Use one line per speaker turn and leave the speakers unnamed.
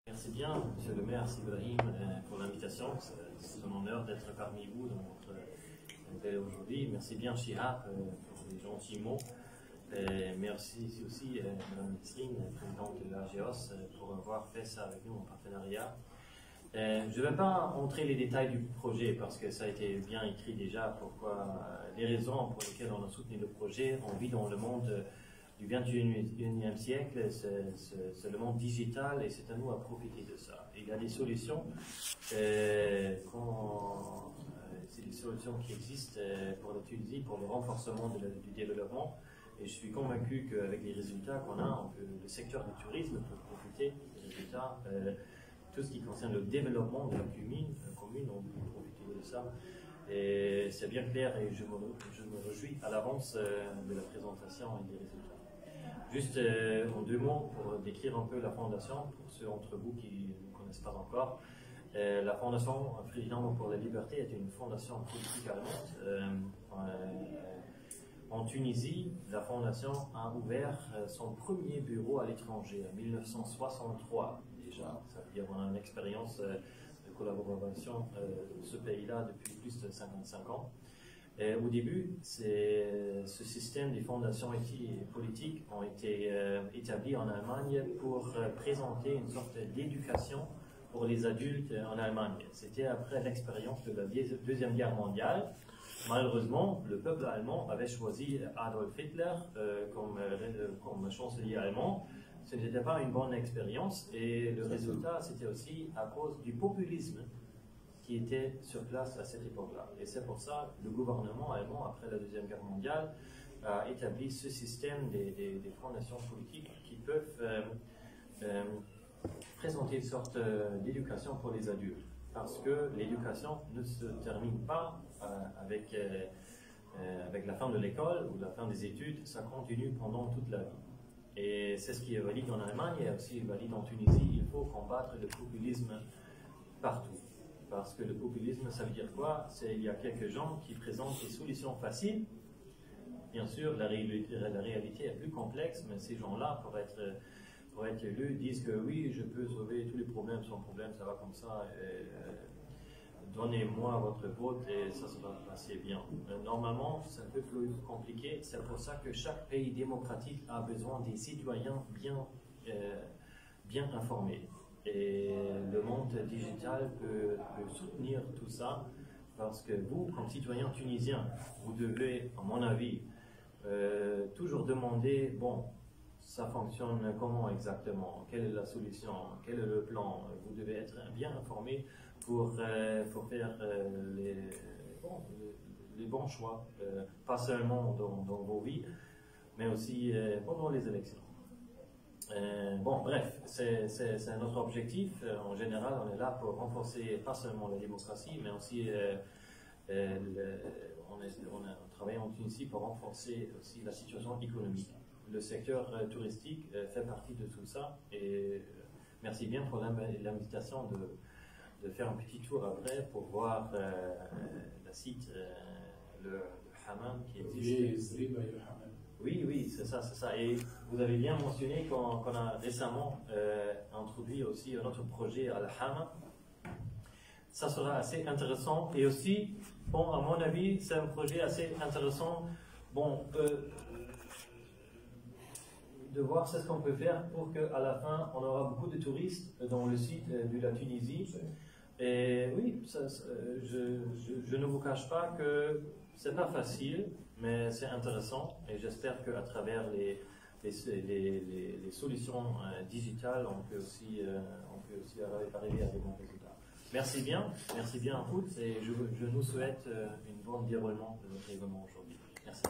Merci bien, Monsieur le maire Ibrahim, pour l'invitation. C'est un honneur d'être parmi vous dans notre appel aujourd'hui. Merci bien, Shihab, pour les gentils mots. Merci aussi, Mme Nesrine, présidente de l'AGEOS, pour avoir fait ça avec nous en partenariat. Je ne vais pas entrer les détails du projet parce que ça a été bien écrit déjà, les raisons pour lesquelles on a soutenu le projet. On vit dans le monde du 21e siècle, c'est le monde digital et c'est à nous à profiter de ça. Il y a des solutions, c'est des solutions qui existent pour la Tunisie, pour le renforcement du développement. Et je suis convaincu qu'avec les résultats qu'on a, le secteur du tourisme peut profiter des résultats. Tout ce qui concerne le développement de la commune, on peut profiter de ça. Et c'est bien clair et je me réjouis à l'avance de la présentation et des résultats. Juste en deux mots pour décrire un peu la fondation, pour ceux d'entre vous qui ne connaissent pas encore. La fondation Ferdinand pour la liberté est une fondation politique allemande. En Tunisie, la fondation a ouvert son premier bureau à l'étranger en 1963 déjà. Ça veut dire qu'on a une expérience de collaboration de ce pays-là depuis plus de 55 ans. Au début, ce système des fondations politiques ont été établis en Allemagne pour présenter une sorte d'éducation pour les adultes en Allemagne. C'était après l'expérience de la Deuxième Guerre mondiale. Malheureusement, le peuple allemand avait choisi Adolf Hitler comme chancelier allemand. Ce n'était pas une bonne expérience et le résultat, c'était aussi à cause du populisme qui était sur place à cette époque-là. Et c'est pour ça que le gouvernement allemand, après la Deuxième Guerre mondiale, a établi ce système des fondations politiques qui peuvent présenter une sorte d'éducation pour les adultes. Parce que l'éducation ne se termine pas avec la fin de l'école ou la fin des études, ça continue pendant toute la vie. Et c'est ce qui est valide en Allemagne et aussi valide en Tunisie. Il faut combattre le populisme partout. Parce que le populisme, ça veut dire quoi? Il y a quelques gens qui présentent des solutions faciles. Bien sûr, la réalité est plus complexe, mais ces gens-là, pour être élus, disent que oui, je peux sauver tous les problèmes sans problème, ça va comme ça. Donnez-moi votre vote et ça va passer bien. Normalement, c'est un peu plus compliqué. C'est pour ça que chaque pays démocratique a besoin des citoyens bien informés. Et le monde digital peut soutenir tout ça parce que vous, comme citoyen tunisien, vous devez, à mon avis, toujours demander, bon, ça fonctionne comment exactement? Quelle est la solution? Quel est le plan? Vous devez être bien informé pour faire les bons choix, pas seulement dans vos vies, mais aussi pendant les élections. Bref, c'est notre objectif. En général, on est là pour renforcer pas seulement la démocratie, mais aussi on a travaillé en Tunisie pour renforcer aussi la situation économique. Le secteur touristique fait partie de tout ça et merci bien pour l'invitation de faire un petit tour après pour voir le site, le hammam qui existe. Oui, c'est ça. Et vous avez bien mentionné qu'on a récemment introduit aussi un autre projet à la hammam. Ça sera assez intéressant et aussi, bon, à mon avis, c'est un projet assez intéressant. Bon, de voir ce qu'on peut faire pour qu'à la fin, on aura beaucoup de touristes dans le site de la Tunisie. Et oui, je ne vous cache pas que c'est pas facile, mais c'est intéressant. Et j'espère qu'à travers les solutions digitales, on peut aussi arriver à des bons résultats. Merci bien à tous et je nous souhaite une bonne déroulement de notre événement aujourd'hui. Merci.